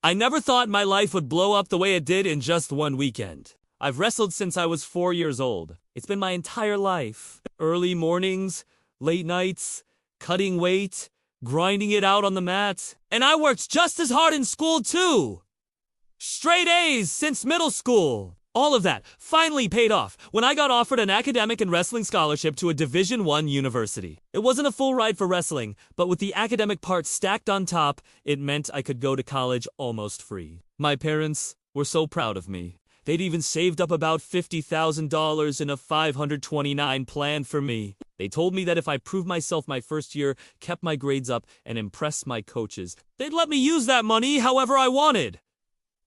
I never thought my life would blow up the way it did in just one weekend. I've wrestled since I was 4 years old. It's been my entire life. Early mornings, late nights, cutting weight, grinding it out on the mat. And I worked just as hard in school too. Straight A's since middle school. All of that finally paid off when I got offered an academic and wrestling scholarship to a Division I university. It wasn't a full ride for wrestling, but with the academic part stacked on top, it meant I could go to college almost free. My parents were so proud of me. They'd even saved up about $50,000 in a 529 plan for me. They told me that if I proved myself my first year, kept my grades up, and impressed my coaches, they'd let me use that money however I wanted.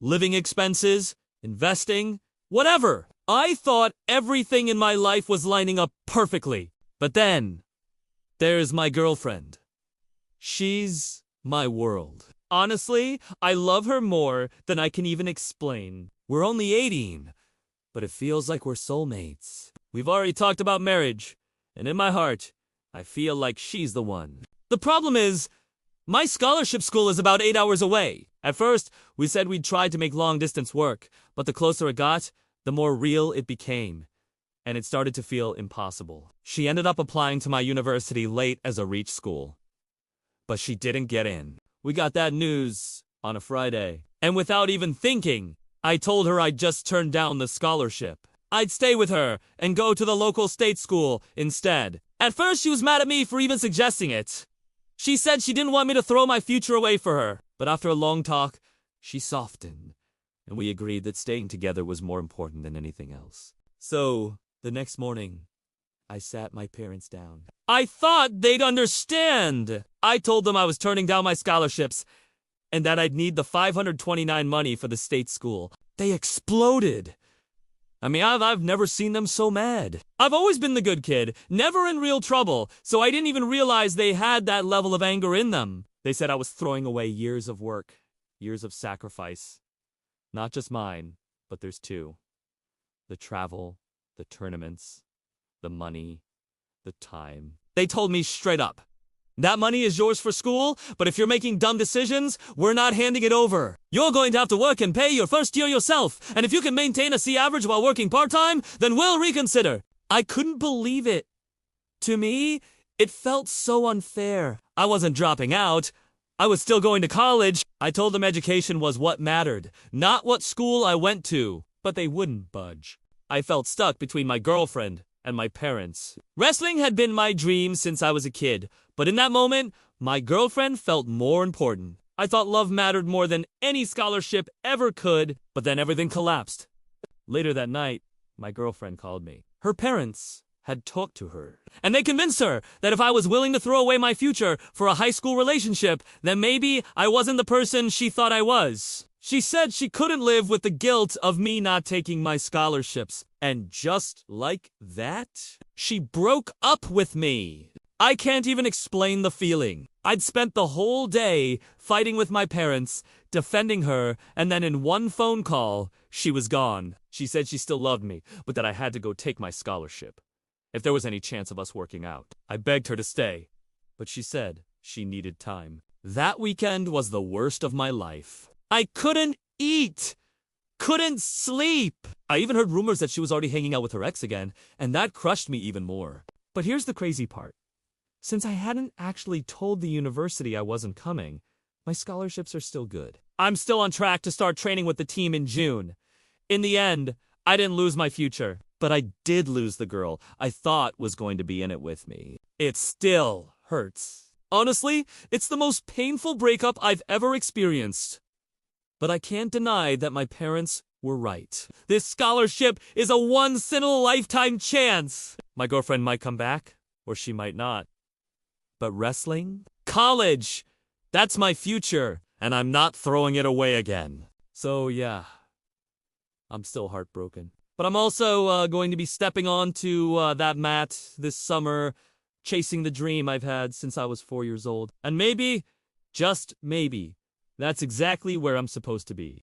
Living expenses, investing, whatever. I thought everything in my life was lining up perfectly. But then, there's my girlfriend. She's my world. Honestly, I love her more than I can even explain. We're only 18, but it feels like we're soulmates. We've already talked about marriage, and in my heart, I feel like she's the one. The problem is, my scholarship school is about 8 hours away. At first, we said we'd try to make long-distance work, but the closer it got, the more real it became, and it started to feel impossible. She ended up applying to my university late as a reach school, but she didn't get in. We got that news on a Friday, and without even thinking, I told her I'd just turned down the scholarship. I'd stay with her and go to the local state school instead. At first, she was mad at me for even suggesting it. She said she didn't want me to throw my future away for her, but after a long talk, she softened, and we agreed that staying together was more important than anything else. So, the next morning, I sat my parents down. I thought they'd understand. I told them I was turning down my scholarships and that I'd need the 529 money for the state school. They exploded. I mean, I've never seen them so mad. I've always been the good kid, never in real trouble, so I didn't even realize they had that level of anger in them. They said I was throwing away years of work, years of sacrifice. Not just mine, but there's two. The travel, the tournaments, the money, the time. They told me straight up, that money is yours for school, but if you're making dumb decisions, we're not handing it over. You're going to have to work and pay your first year yourself, and if you can maintain a C average while working part-time, then we'll reconsider. I couldn't believe it. To me, it felt so unfair. I wasn't dropping out. I was still going to college. I told them education was what mattered, not what school I went to, but they wouldn't budge. I felt stuck between my girlfriend and my parents. Wrestling had been my dream since I was a kid, but in that moment, my girlfriend felt more important. I thought love mattered more than any scholarship ever could, but then everything collapsed. Later that night, my girlfriend called me. Her parents had talked to her, and they convinced her that if I was willing to throw away my future for a high school relationship, then maybe I wasn't the person she thought I was. She said she couldn't live with the guilt of me not taking my scholarships. And just like that, she broke up with me. I can't even explain the feeling. I'd spent the whole day fighting with my parents, defending her, and then in one phone call, she was gone. She said she still loved me, but that I had to go take my scholarship if there was any chance of us working out. I begged her to stay, but she said she needed time. That weekend was the worst of my life. I couldn't eat, couldn't sleep. I even heard rumors that she was already hanging out with her ex again, and that crushed me even more. But here's the crazy part. Since I hadn't actually told the university I wasn't coming, my scholarships are still good. I'm still on track to start training with the team in June. In the end, I didn't lose my future, but I did lose the girl I thought was going to be in it with me. It still hurts. Honestly, it's the most painful breakup I've ever experienced. But I can't deny that my parents were right. This scholarship is a once-in-a-lifetime chance. My girlfriend might come back, or she might not. But wrestling? College! That's my future, and I'm not throwing it away again. So yeah, I'm still heartbroken. But I'm also going to be stepping onto that mat this summer, chasing the dream I've had since I was 4 years old. And maybe, just maybe, that's exactly where I'm supposed to be.